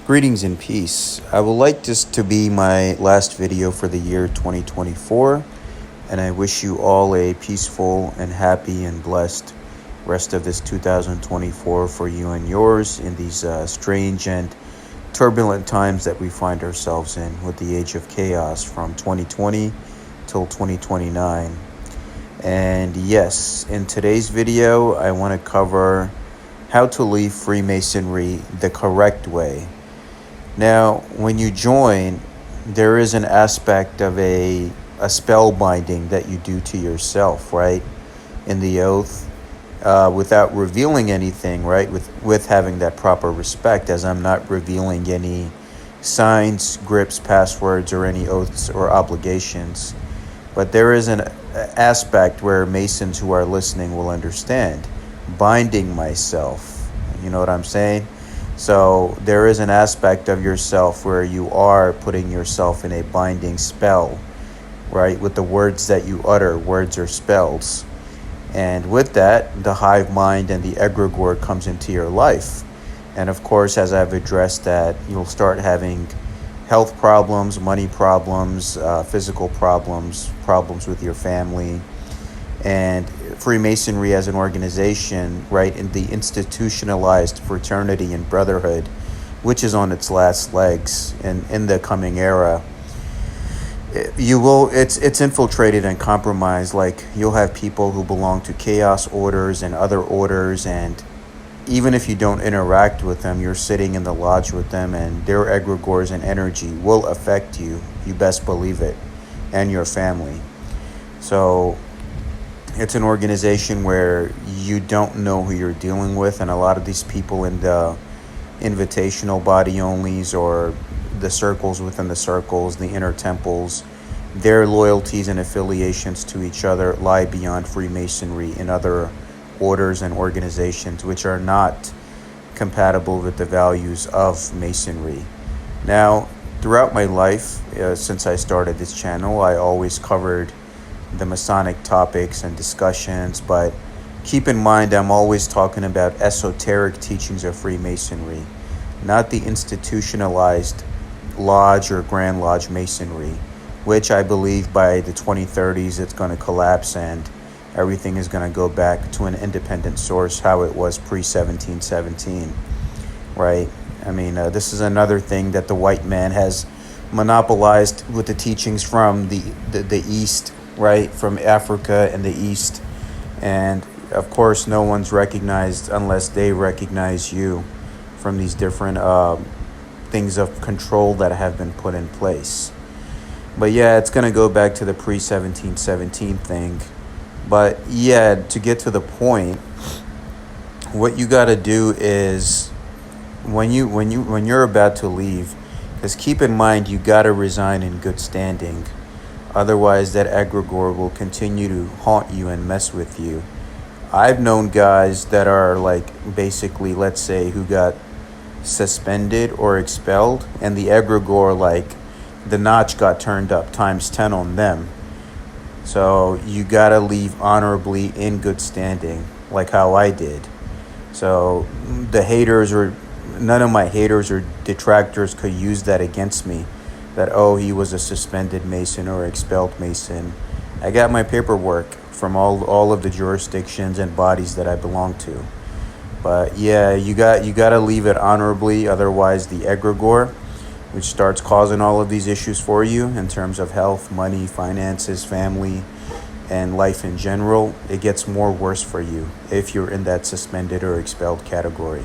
Greetings and peace. I would like this to be my last video for the year 2024, and I wish you all a peaceful and happy and blessed rest of this 2024 for you and yours in these strange and turbulent times that we find ourselves in with the age of chaos from 2020 till 2029. And yes, in today's video, I want to cover how to leave Freemasonry the correct way. Now, when you join, there is an aspect of a spell binding that you do to yourself, right? In the oath, without revealing anything, right? With having that proper respect, as I'm not revealing any signs, grips, passwords, or any oaths or obligations. But there is an aspect where Masons who are listening will understand. Binding myself. You know what I'm saying? So there is an aspect of yourself where you are putting yourself in a binding spell, right? With the words that you utter, words or spells. And with that, the hive mind and the egregore comes into your life. And of course, as I've addressed that, you'll start having health problems, money problems, physical problems, problems with your family. And Freemasonry as an organization, right, in the institutionalized fraternity and brotherhood, which is on its last legs in the coming era, it's infiltrated and compromised. Like, you'll have people who belong to chaos orders and other orders, and even if you don't interact with them, you're sitting in the lodge with them, and their egregores and energy will affect you. You best believe it, and your family. So it's an organization where you don't know who you're dealing with, and a lot of these people in the invitational body onlys or the circles within the circles, the inner temples, their loyalties and affiliations to each other lie beyond Freemasonry in other orders and organizations which are not compatible with the values of Masonry. Now, throughout my life, since I started this channel, I always covered the Masonic topics and discussions, but keep in mind I'm always talking about esoteric teachings of Freemasonry, not the institutionalized lodge or Grand Lodge Masonry, which I believe by the 2030s it's going to collapse and everything is going to go back to an independent source, how it was pre-1717, right? I mean, this is another thing that the white man has monopolized with the teachings from the East, right, from Africa and the East. And of course, no one's recognized unless they recognize you from these different things of control that have been put in place. But yeah, it's going to go back to the pre-1717 thing. But yeah, to get to the point, what you got to do is when you're about to leave, because keep in mind, you got to resign in good standing. Otherwise, that egregore will continue to haunt you and mess with you. I've known guys that are like, basically, let's say, who got suspended or expelled, and the egregore, like, the notch got turned up times 10 on them. So you gotta leave honorably in good standing, like how I did. So the haters, or none of my haters or detractors could use that against me. That, oh, he was a suspended Mason or expelled Mason. I got my paperwork from all of the jurisdictions and bodies that I belong to. But yeah, you got to leave it honorably. Otherwise, the egregore, which starts causing all of these issues for you in terms of health, money, finances, family, and life in general, it gets more worse for you if you're in that suspended or expelled category.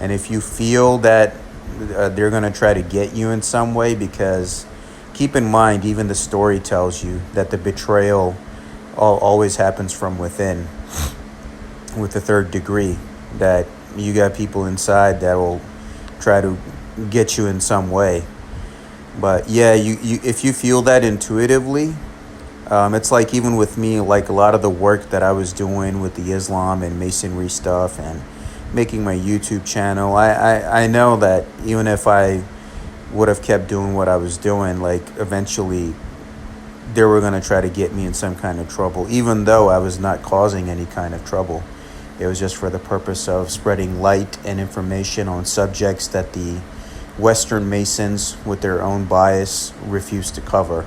And if you feel that they're going to try to get you in some way, because keep in mind, even the story tells you that the betrayal always happens from within with the third degree, that you got people inside that will try to get you in some way. But yeah, you if you feel that intuitively, it's like, even with me, like a lot of the work that I was doing with the Islam and Masonry stuff and making my YouTube channel, I know that even if I would have kept doing what I was doing, like, eventually they were going to try to get me in some kind of trouble, even though I was not causing any kind of trouble. It was just for the purpose of spreading light and information on subjects that the Western Masons with their own bias refuse to cover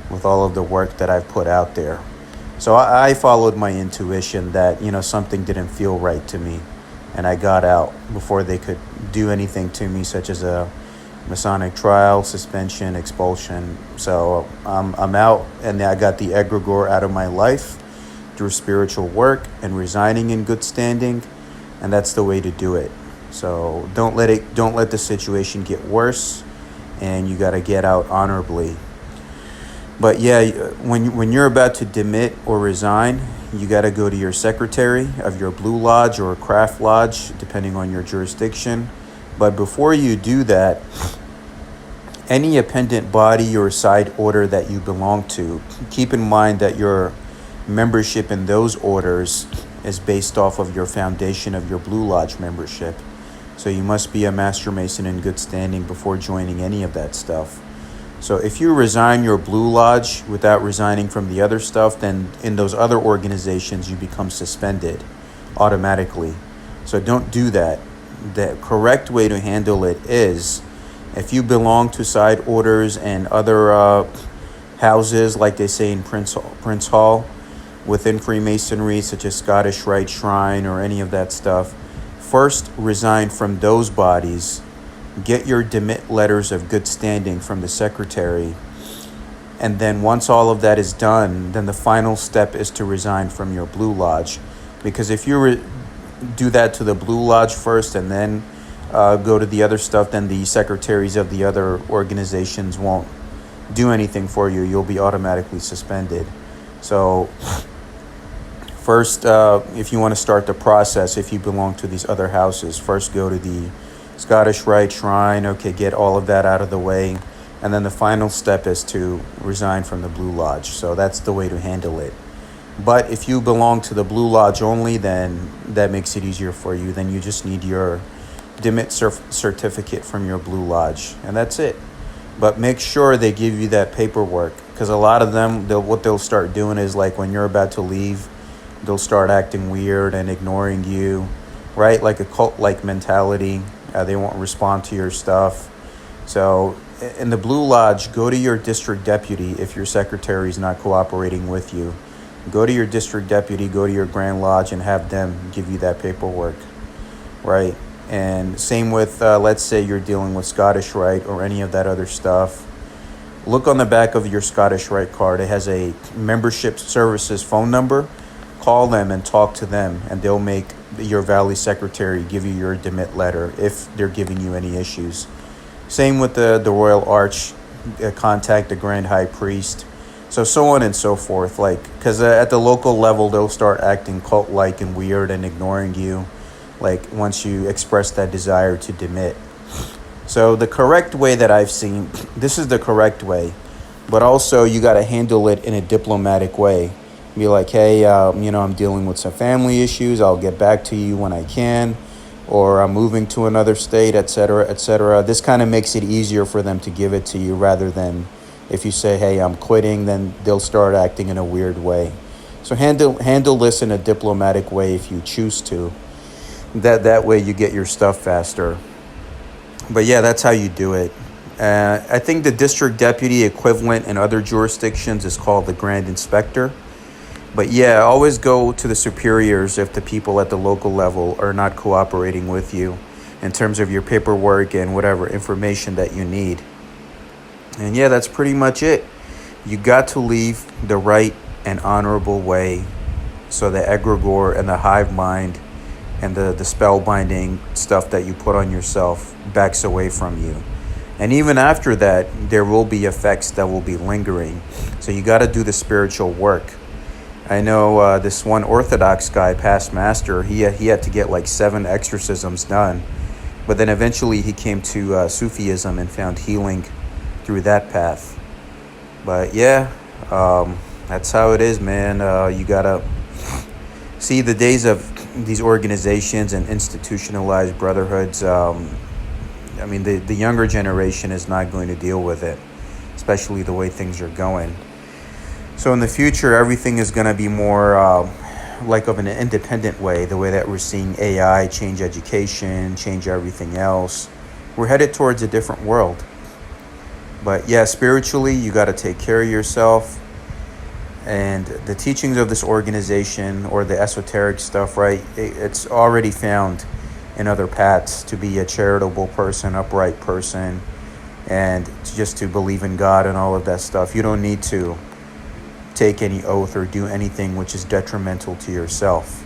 with all of the work that I've put out there. So I followed my intuition that, something didn't feel right to me, and I got out before they could do anything to me, such as a Masonic trial, suspension, expulsion. So I'm out, and I got the egregore out of my life through spiritual work and resigning in good standing, and that's the way to do it. So don't let the situation get worse, and you got to get out honorably. But yeah, when you're about to demit or resign, you got to go to your secretary of your Blue Lodge or Craft Lodge, depending on your jurisdiction. But before you do that, any appendant body or side order that you belong to, keep in mind that your membership in those orders is based off of your foundation of your Blue Lodge membership. So you must be a Master Mason in good standing before joining any of that stuff. So if you resign your Blue Lodge without resigning from the other stuff, then in those other organizations you become suspended automatically. So don't do that. The correct way to handle it is, if you belong to side orders and other houses, like they say in Prince Hall, within Freemasonry, such as Scottish Rite Shrine or any of that stuff, first resign from those bodies. Get your demit letters of good standing from the secretary. And then once all of that is done, then the final step is to resign from your Blue Lodge. Because if you do that to the Blue Lodge first and then go to the other stuff, then the secretaries of the other organizations won't do anything for you. You'll be automatically suspended. So first, if you want to start the process, if you belong to these other houses, first go to the Scottish Rite Shrine, get all of that out of the way. And then the final step is to resign from the Blue Lodge. So that's the way to handle it. But if you belong to the Blue Lodge only, then that makes it easier for you. Then you just need your demit certificate from your Blue Lodge, and that's it. But make sure they give you that paperwork, because a lot of them, what they'll start doing is, like, when you're about to leave, they'll start acting weird and ignoring you, right? Like a cult-like mentality. They won't respond to your stuff. So in the Blue Lodge, go to your district deputy if your secretary is not cooperating with you. Go to your district deputy, go to your Grand Lodge, and have them give you that paperwork, right? And same with, let's say you're dealing with Scottish Rite or any of that other stuff. Look on the back of your Scottish Rite card. It has a membership services phone number. Call them and talk to them, and they'll make your Valley Secretary give you your demit letter if they're giving you any issues. Same with the Royal Arch. Contact the Grand High Priest. So on and so forth. Because at the local level, they'll start acting cult-like and weird and ignoring you, once you express that desire to demit. So the correct way that I've seen, this is the correct way, but also you got to handle it in a diplomatic way. Be like, hey, I'm dealing with some family issues. I'll get back to you when I can, or I'm moving to another state, etc., etc. This kind of makes it easier for them to give it to you, rather than if you say, hey, I'm quitting, then they'll start acting in a weird way. So handle this in a diplomatic way if you choose to. That way you get your stuff faster. But yeah, that's how you do it. I think the district deputy equivalent in other jurisdictions is called the Grand Inspector. But yeah, always go to the superiors if the people at the local level are not cooperating with you in terms of your paperwork and whatever information that you need. And yeah, that's pretty much it. You got to leave the right and honorable way, so the egregore and the hive mind and the spellbinding stuff that you put on yourself backs away from you. And even after that, there will be effects that will be lingering. So you got to do the spiritual work. I know this one Orthodox guy, past master, he had to get 7 exorcisms done. But then eventually he came to Sufism and found healing through that path. But yeah, that's how it is, man. You got to see the days of these organizations and institutionalized brotherhoods. The younger generation is not going to deal with it, especially the way things are going. So in the future, everything is going to be more of an independent way, the way that we're seeing AI change education, change everything else. we're headed towards a different world. But yeah, spiritually, you got to take care of yourself. And the teachings of this organization, or the esoteric stuff, right, it's already found in other paths to be a charitable person, upright person, and just to believe in God and all of that stuff. You don't need to take any oath or do anything which is detrimental to yourself.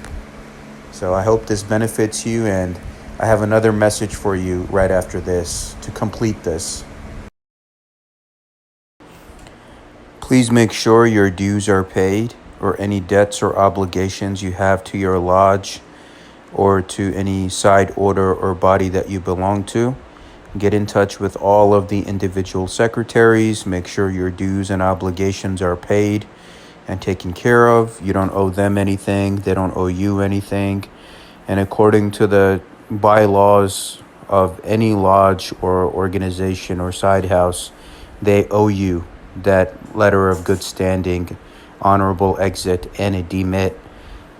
So I hope this benefits you, and I have another message for you right after this to complete this. Please make sure your dues are paid, or any debts or obligations you have to your lodge or to any side order or body that you belong to. Get in touch with all of the individual secretaries. Make sure your dues and obligations are paid and taken care of. You don't owe them anything. They don't owe you anything. And according to the bylaws of any lodge or organization or side house, they owe you that letter of good standing, honorable exit, and a demit.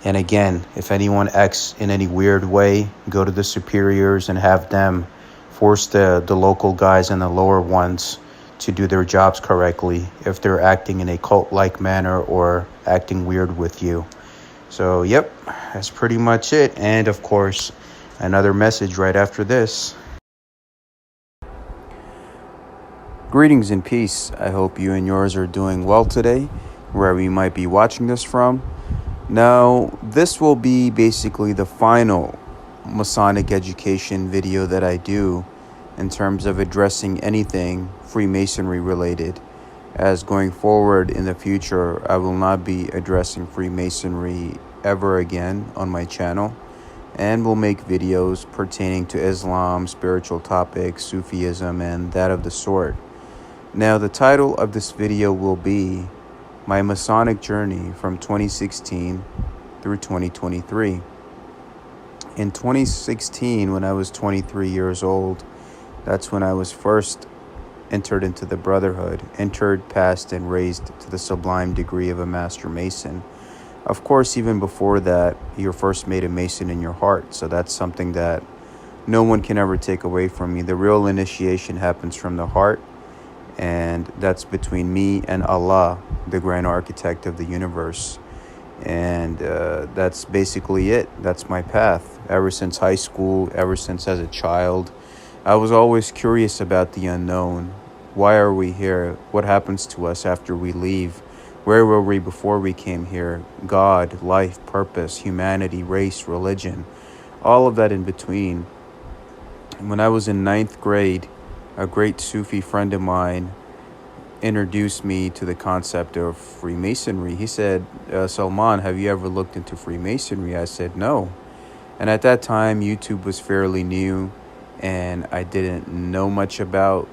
And again, if anyone acts in any weird way, go to the superiors and have them force the local guys and the lower ones to do their jobs correctly if they're acting in a cult-like manner or acting weird with you. So, yep, that's pretty much it. And, of course, another message right after this. Greetings and peace. I hope you and yours are doing well today, wherever you might be watching this from. Now, this will be basically the final Masonic education video that I do in terms of addressing anything Freemasonry related, as going forward in the future, I will not be addressing Freemasonry ever again on my channel, and will make videos pertaining to Islam, spiritual topics, Sufism, and that of the sort. Now, the title of this video will be My Masonic Journey from 2016 through 2023. In 2016, when I was 23 years old, that's when I was first entered into the Brotherhood, entered, passed, and raised to the sublime degree of a Master Mason. Of course, even before that, you're first made a Mason in your heart, so that's something that no one can ever take away from me. The real initiation happens from the heart, and that's between me and Allah, the Grand Architect of the universe. And that's basically it. That's my path. Ever since high school, ever since as a child, I was always curious about the unknown. Why are we here? What happens to us after we leave? Where were we before we came here? God, life, purpose, humanity, race, religion, all of that in between. When I was in 9th grade, a great Sufi friend of mine introduced me to the concept of Freemasonry. He said, Salman, have you ever looked into Freemasonry? I said, no. And at that time, YouTube was fairly new, and I didn't know much about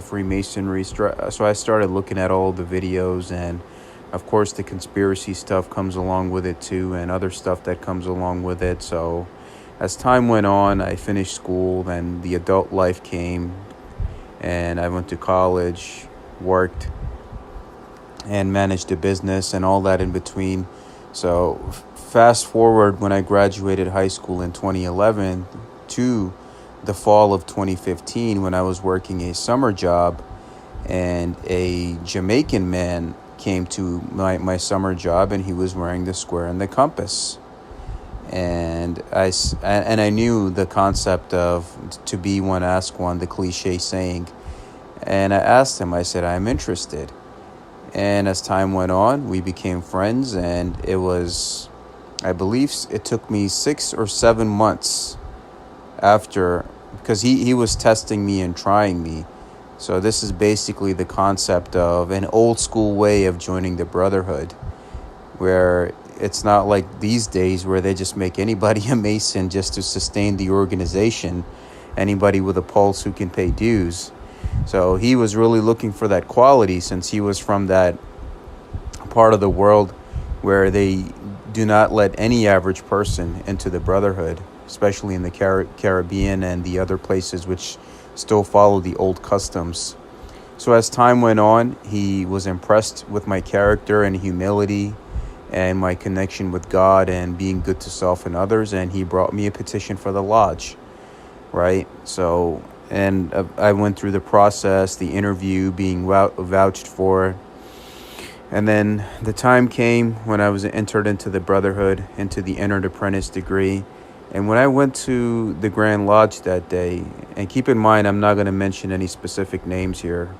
Freemasonry. So I started looking at all the videos, and of course the conspiracy stuff comes along with it too, and other stuff that comes along with it. So as time went on, I finished school, then the adult life came, and I went to college, worked, and managed a business and all that in between. So fast forward, when I graduated high school in 2011 to the fall of 2015, when I was working a summer job, and a Jamaican man came to my summer job, and he was wearing the square and the compass. And I knew the concept of to be one, ask one, the cliche saying. And I asked him, I said, I'm interested. And as time went on, we became friends, and it was, I believe it took me 6 or 7 months after, because he was testing me and trying me. So this is basically the concept of an old school way of joining the Brotherhood, where it's not like these days where they just make anybody a Mason just to sustain the organization, anybody with a pulse who can pay dues. So he was really looking for that quality, since he was from that part of the world where they do not let any average person into the Brotherhood, especially in the Caribbean and the other places which still follow the old customs. So as time went on, he was impressed with my character and humility and my connection with God and being good to self and others, and he brought me a petition for the lodge, right? So and I went through the process, the interview, being vouched for. And then the time came when I was entered into the Brotherhood, into the entered apprentice degree. And when I went to the Grand Lodge that day, and keep in mind, I'm not going to mention any specific names here.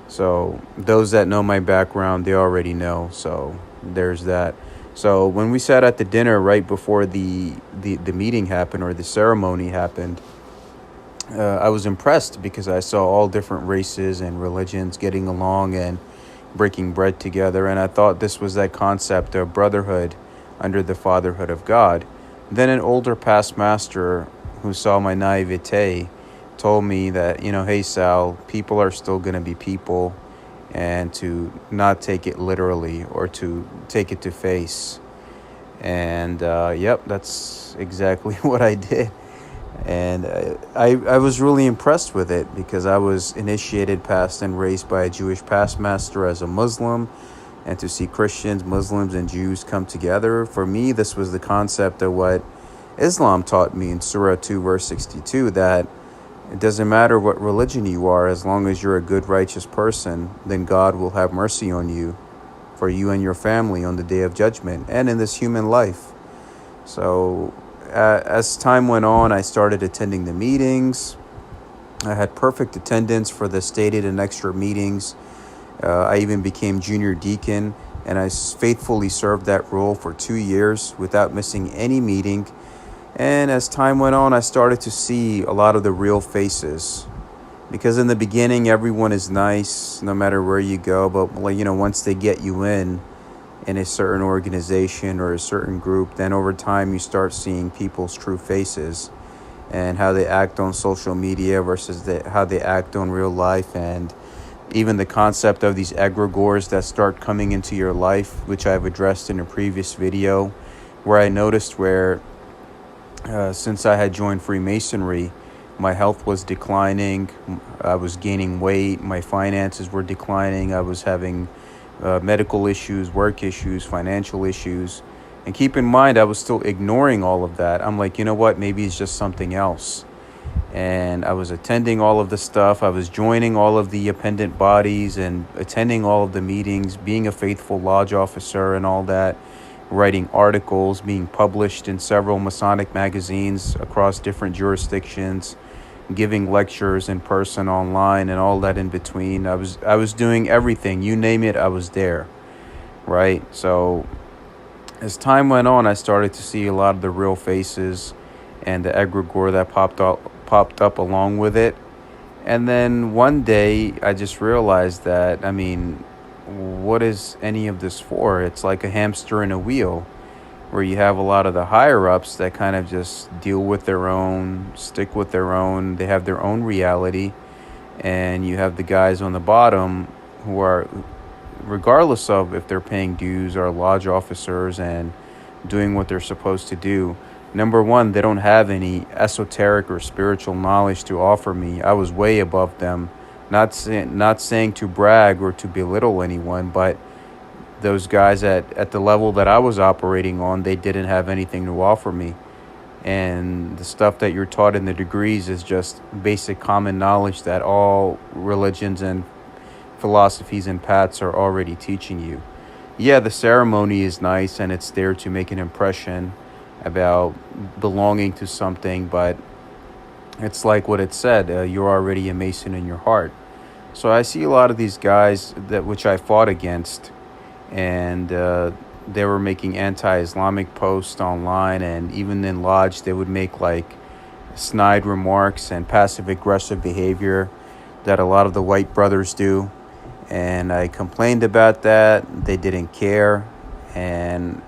So those that know my background, they already know. So there's that. So when we sat at the dinner right before the meeting happened, or the ceremony happened, I was impressed because I saw all different races and religions getting along and breaking bread together. And I thought this was that concept of brotherhood under the fatherhood of God. Then an older past master who saw my naivete told me that, hey, Sal, people are still going to be people, and to not take it literally or to take it to face. And yep, that's exactly what I did. And I was really impressed with it because I was initiated, past, and raised by a Jewish past master as a Muslim. And to see Christians, Muslims, and Jews come together, for me, this was the concept of what Islam taught me in Surah 2, verse 62, that it doesn't matter what religion you are, as long as you're a good, righteous person, then God will have mercy on you, for you and your family on the day of judgment, and in this human life. So as time went on, I started attending the meetings. I had perfect attendance for the stated and extra meetings. I even became junior deacon, and I faithfully served that role for 2 years without missing any meeting. And as time went on, I started to see a lot of the real faces. Because in the beginning, everyone is nice, no matter where you go. But, once they get you in a certain organization or a certain group, then over time, you start seeing people's true faces and how they act on social media versus how they act on real life. And even the concept of these egregores that start coming into your life, which I've addressed in a previous video, where I noticed where since I had joined Freemasonry, my health was declining, I was gaining weight, my finances were declining, I was having medical issues, work issues, financial issues. And keep in mind, I was still ignoring all of that. I'm like, you know what, maybe it's just something else. And I was attending all of the stuff. I was joining all of the appendant bodies and attending all of the meetings, being a faithful lodge officer and all that, writing articles, being published in several Masonic magazines across different jurisdictions, giving lectures in person, online, and all that in between. I was doing everything. You name it, I was there, right? So as time went on, I started to see a lot of the real faces and the egregore that popped up along with it. And then one day I just realized that, what is any of this for? It's like a hamster in a wheel, where you have a lot of the higher ups that kind of just deal with their own, stick with their own, they have their own reality. And you have the guys on the bottom who are, regardless of if they're paying dues, are lodge officers and doing what they're supposed to do. Number one, they don't have any esoteric or spiritual knowledge to offer me. I was way above them. Not saying to brag or to belittle anyone, but those guys at the level that I was operating on, they didn't have anything to offer me. And the stuff that you're taught in the degrees is just basic common knowledge that all religions and philosophies and paths are already teaching you. Yeah, the ceremony is nice and it's there to make an impression about belonging to something, but it's like what it said, you're already a Mason in your heart. So I see a lot of these guys which I fought against, and they were making anti-Islamic posts online, and even in lodge they would make like snide remarks and passive-aggressive behavior that a lot of the white brothers do. And I complained about that. They didn't care, and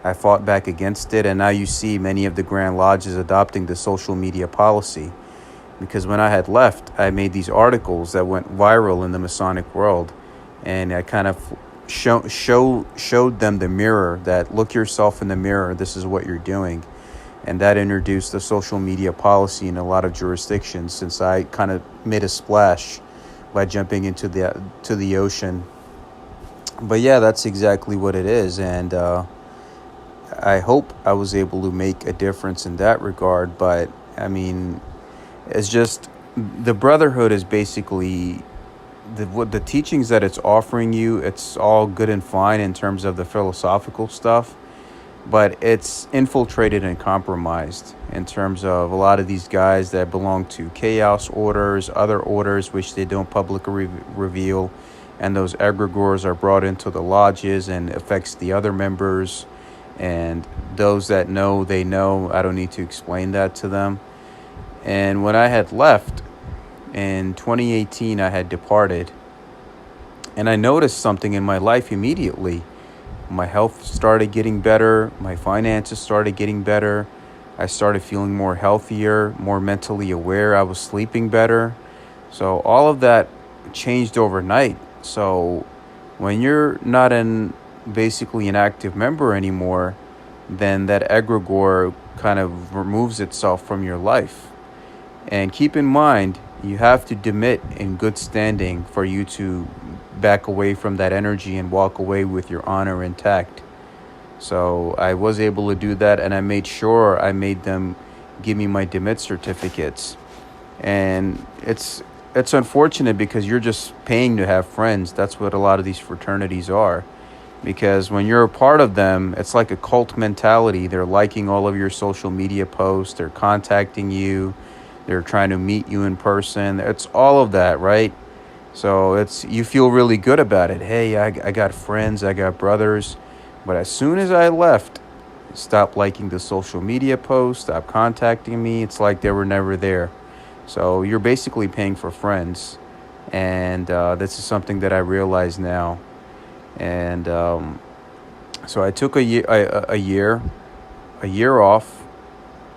I fought back against it. And now you see many of the Grand Lodges adopting the social media policy, because when I had left, I made these articles that went viral in the Masonic world, and I kind of showed them the mirror, that look yourself in the mirror, this is what you're doing. And that introduced the social media policy in a lot of jurisdictions, since I kind of made a splash by jumping into the ocean. But yeah, that's exactly what it is. And I hope I was able to make a difference in that regard. But it's just the Brotherhood is basically what the teachings that it's offering you. It's all good and fine in terms of the philosophical stuff, but it's infiltrated and compromised in terms of a lot of these guys that belong to chaos orders, other orders which they don't publicly reveal, and those egregores are brought into the lodges and affects the other members, and those that know, they know. I don't need to explain that to them. And when I had left in 2018, I had departed, and I noticed something in my life immediately. My health started getting better. My finances started getting better. I started feeling more healthier, more mentally aware. I was sleeping better. So all of that changed overnight. So when you're not basically an active member anymore, then that egregore kind of removes itself from your life. And keep in mind, you have to demit in good standing for you to back away from that energy and walk away with your honor intact. So I was able to do that, and I made sure I made them give me my demit certificates. And it's unfortunate because you're just paying to have friends. That's what a lot of these fraternities are. Because when you're a part of them, it's like a cult mentality. They're liking all of your social media posts. They're contacting you. They're trying to meet you in person. It's all of that, right? So you feel really good about it. Hey, I got friends, I got brothers. But as soon as I left, stopped liking the social media posts, stopped contacting me. It's like they were never there. So you're basically paying for friends. And this is something that I realize now. And so I took a year off.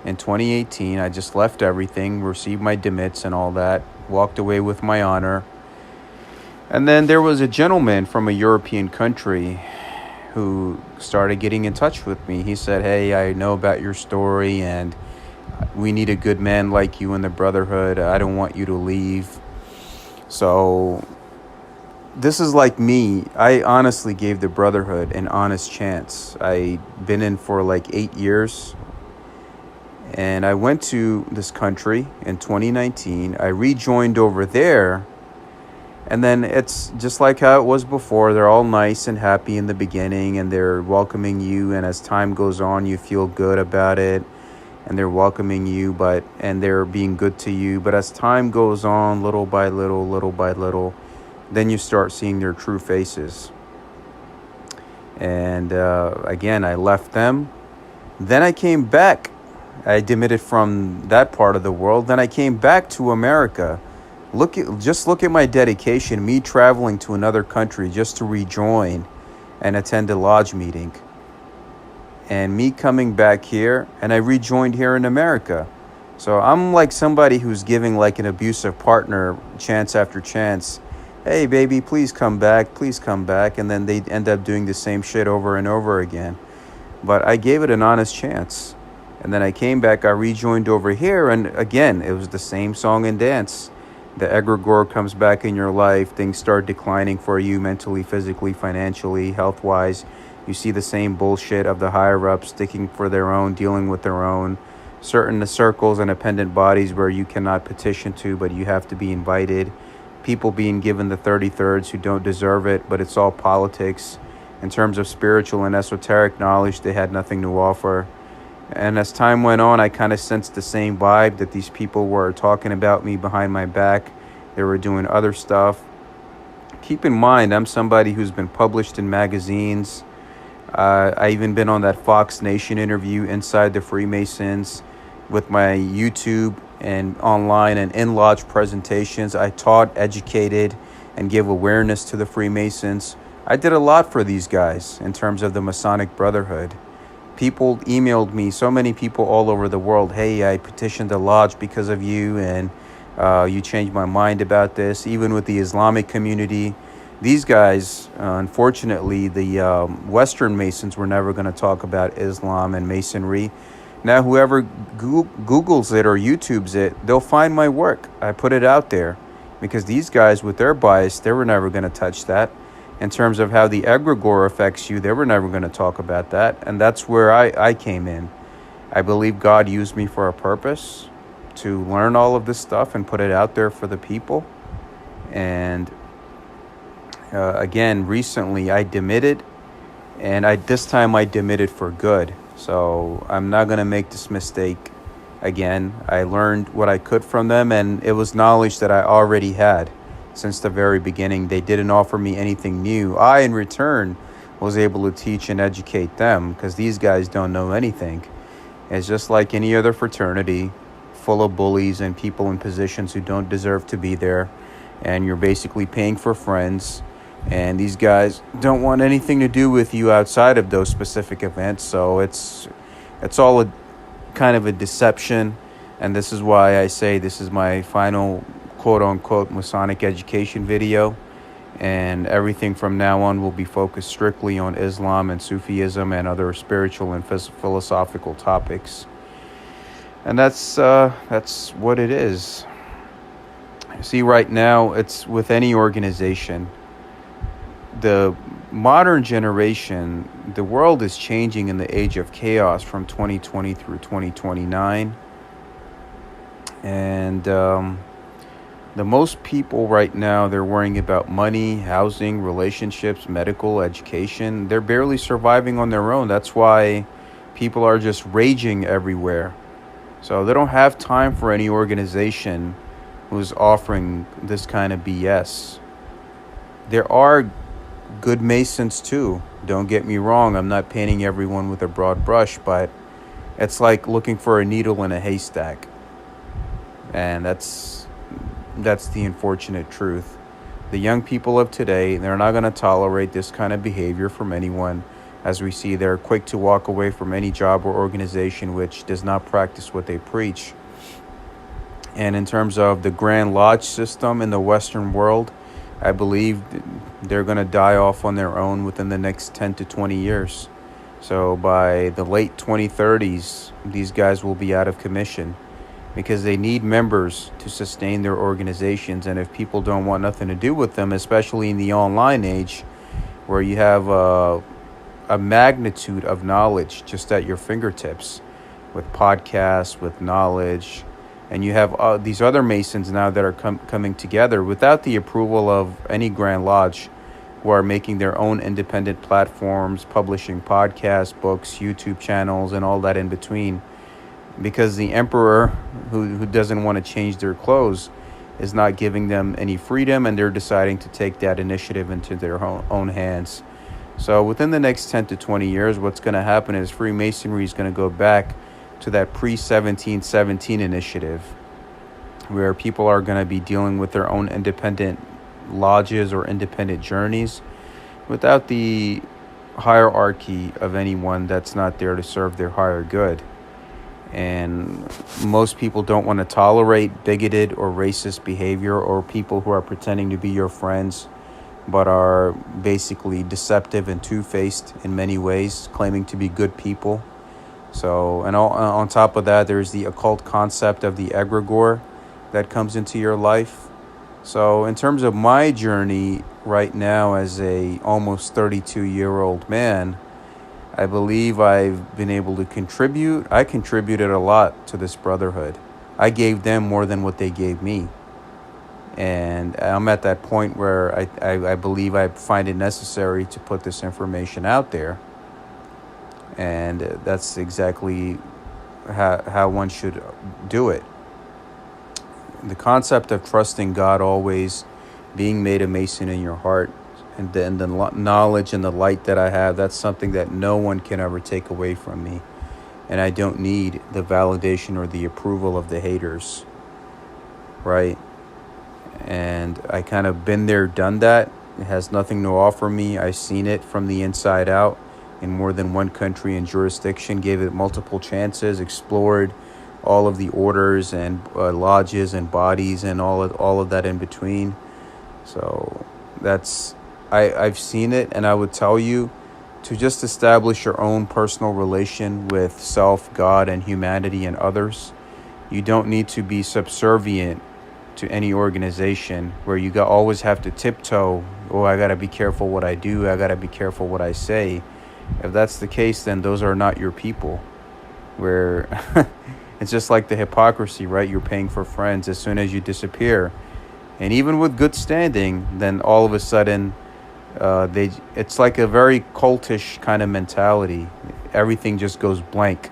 In 2018, I just left everything, received my demits and all that, walked away with my honor. And then there was a gentleman from a European country who started getting in touch with me. He said, hey, I know about your story, and we need a good man like you in the Brotherhood. I don't want you to leave. So this is like me. I honestly gave the Brotherhood an honest chance. I've been in for like 8 years. And I went to this country in 2019. I rejoined over there. And then it's just like how it was before. They're all nice and happy in the beginning, and they're welcoming you. And as time goes on, you feel good about it. And they're welcoming you, and they're being good to you. But as time goes on, little by little, then you start seeing their true faces. And again, I left them. Then I came back. I demitted from that part of the world. Then I came back to America. Look at my dedication, me traveling to another country just to rejoin and attend a lodge meeting. And me coming back here, and I rejoined here in America. So I'm like somebody who's giving like an abusive partner chance after chance. Hey, baby, please come back. And then they end up doing the same shit over and over again. But I gave it an honest chance. And then I came back, I rejoined over here, and again, it was the same song and dance. The egregore comes back in your life, things start declining for you mentally, physically, financially, health-wise. You see the same bullshit of the higher-ups sticking for their own, dealing with their own. Certain circles and appendant bodies where you cannot petition to, but you have to be invited. People being given the 33rds who don't deserve it, but it's all politics. In terms of spiritual and esoteric knowledge, they had nothing to offer. And as time went on, I kind of sensed the same vibe that these people were talking about me behind my back. They were doing other stuff. Keep in mind, I'm somebody who's been published in magazines. I even been on that Fox Nation interview inside the Freemasons with my YouTube and online and in-lodge presentations. I taught, educated, and gave awareness to the Freemasons. I did a lot for these guys in terms of the Masonic Brotherhood. People emailed me, so many people all over the world, hey, I petitioned the lodge because of you, and you changed my mind about this. Even with the Islamic community, these guys, unfortunately, the Western Masons were never going to talk about Islam and Masonry. Now, whoever Googles it or YouTubes it, they'll find my work. I put it out there because these guys, with their bias, they were never going to touch that. In terms of how the egregore affects you, they were never going to talk about that. And that's where I came in. I believe God used me for a purpose. to learn all of this stuff and put it out there for the people. And again, recently I demitted, and this time I demitted for good. So I'm not going to make this mistake again. I learned what I could from them, and it was knowledge that I already had since the very beginning. They didn't offer me anything new. I, in return, was able to teach and educate them, because these guys don't know anything. It's just like any other fraternity, full of bullies and people in positions who don't deserve to be there, and you're basically paying for friends, and these guys don't want anything to do with you outside of those specific events. So it's all a kind of a deception, and this is why I say this is my final quote-unquote Masonic education video, and everything from now on will be focused strictly on Islam and Sufism and other spiritual and philosophical topics. And that's what it is. See, right now, it's with any organization, the modern generation, the world is changing in the age of chaos from 2020 through 2029. And the most people right now, they're worrying about money, housing, relationships, medical, education. They're barely surviving on their own. That's why people are just raging everywhere. So they don't have time for any organization who's offering this kind of BS. There are good Masons too. Don't get me wrong. I'm not painting everyone with a broad brush, but it's like looking for a needle in a haystack. And that's the unfortunate truth. The young people of today, they're not going to tolerate this kind of behavior from anyone. As we see, they're quick to walk away from any job or organization which does not practice what they preach. And in terms of the Grand Lodge system in the Western world, I believe they're going to die off on their own within the next 10 to 20 years. So by the late 2030s, these guys will be out of commission, because they need members to sustain their organizations. And if people don't want nothing to do with them, especially in the online age, where you have a magnitude of knowledge just at your fingertips, with podcasts, with knowledge, and you have these other Masons now that are coming together without the approval of any Grand Lodge, who are making their own independent platforms, publishing podcasts, books, YouTube channels, and all that in between. Because the emperor, who doesn't want to change their clothes, is not giving them any freedom, and they're deciding to take that initiative into their own hands. So within the next 10 to 20 years, what's going to happen is Freemasonry is going to go back to that pre-1717 initiative, where people are going to be dealing with their own independent lodges or independent journeys without the hierarchy of anyone that's not there to serve their higher good. And most people don't want to tolerate bigoted or racist behavior, or people who are pretending to be your friends but are basically deceptive and two-faced in many ways, claiming to be good people. So, and on top of that, there's the occult concept of the egregore that comes into your life. So in terms of my journey right now as a almost 32-year-old man, I believe I've been able to contribute. I contributed a lot to this brotherhood. I gave them more than what they gave me. And I'm at that point where I believe I find it necessary to put this information out there. And that's exactly how one should do it. The concept of trusting God always, being made a Mason in your heart, and then the knowledge and the light that I have, that's something that no one can ever take away from me. And I don't need the validation or the approval of the haters, right? And I kind of been there, done that. It has nothing to offer me. I've seen it from the inside out in more than one country and jurisdiction, gave it multiple chances, explored all of the orders and lodges and bodies and all of that in between. So that's... I've seen it, and I would tell you to just establish your own personal relation with self, God, and humanity and others. You don't need to be subservient to any organization where you always have to tiptoe. Oh, I got to be careful what I do. I got to be careful what I say. If that's the case, then those are not your people. Where It's just like the hypocrisy, right? You're paying for friends as soon as you disappear. And even with good standing, then all of a sudden, it's like a very cultish kind of mentality. Everything just goes blank,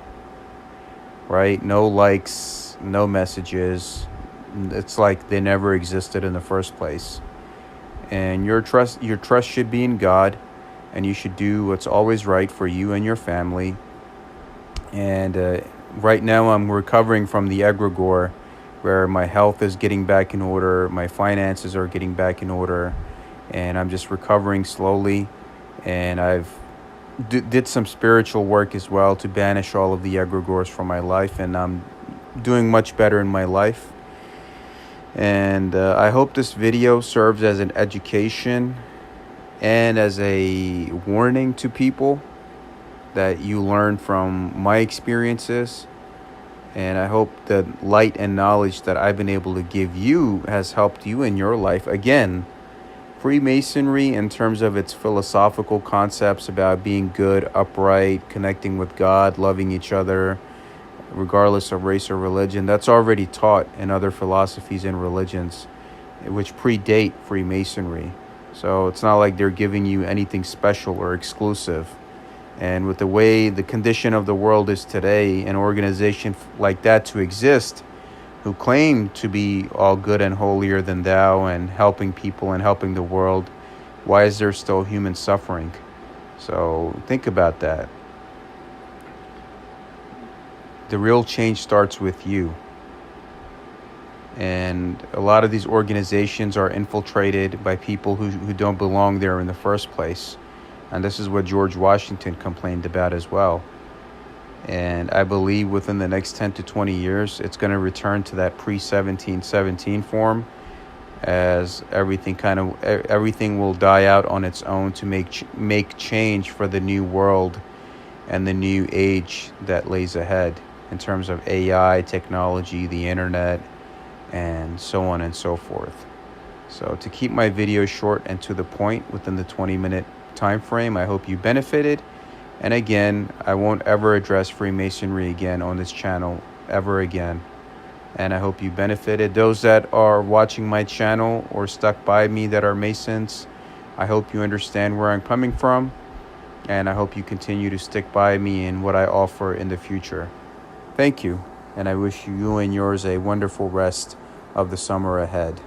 right? No likes, no messages. It's like they never existed in the first place. And your trust should be in God, and you should do what's always right for you and your family. And right now I'm recovering from the egregore, where my health is getting back in order, my finances are getting back in order, and I'm just recovering slowly. And I've did some spiritual work as well to banish all of the egregores from my life, and I'm doing much better in my life. And I hope this video serves as an education and as a warning to people that you learn from my experiences. And I hope the light and knowledge that I've been able to give you has helped you in your life. Again, Freemasonry, in terms of its philosophical concepts about being good, upright, connecting with God, loving each other, regardless of race or religion, that's already taught in other philosophies and religions which predate Freemasonry. So it's not like they're giving you anything special or exclusive. And with the way the condition of the world is today, an organization like that to exist, who claim to be all good and holier than thou and helping people and helping the world, why is there still human suffering? So think about that. The real change starts with you. And a lot of these organizations are infiltrated by people who don't belong there in the first place. And this is what George Washington complained about as well. And I believe within the next 10 to 20 years, it's going to return to that pre-1717 form, as everything will die out on its own to make change for the new world and the new age that lays ahead in terms of AI, technology, the internet, and so on and so forth. So to keep my video short and to the point within the 20-minute time frame, I hope you benefited. And again, I won't ever address Freemasonry again on this channel ever again. And I hope you benefited. Those that are watching my channel or stuck by me that are Masons, I hope you understand where I'm coming from. And I hope you continue to stick by me in what I offer in the future. Thank you. And I wish you and yours a wonderful rest of the summer ahead.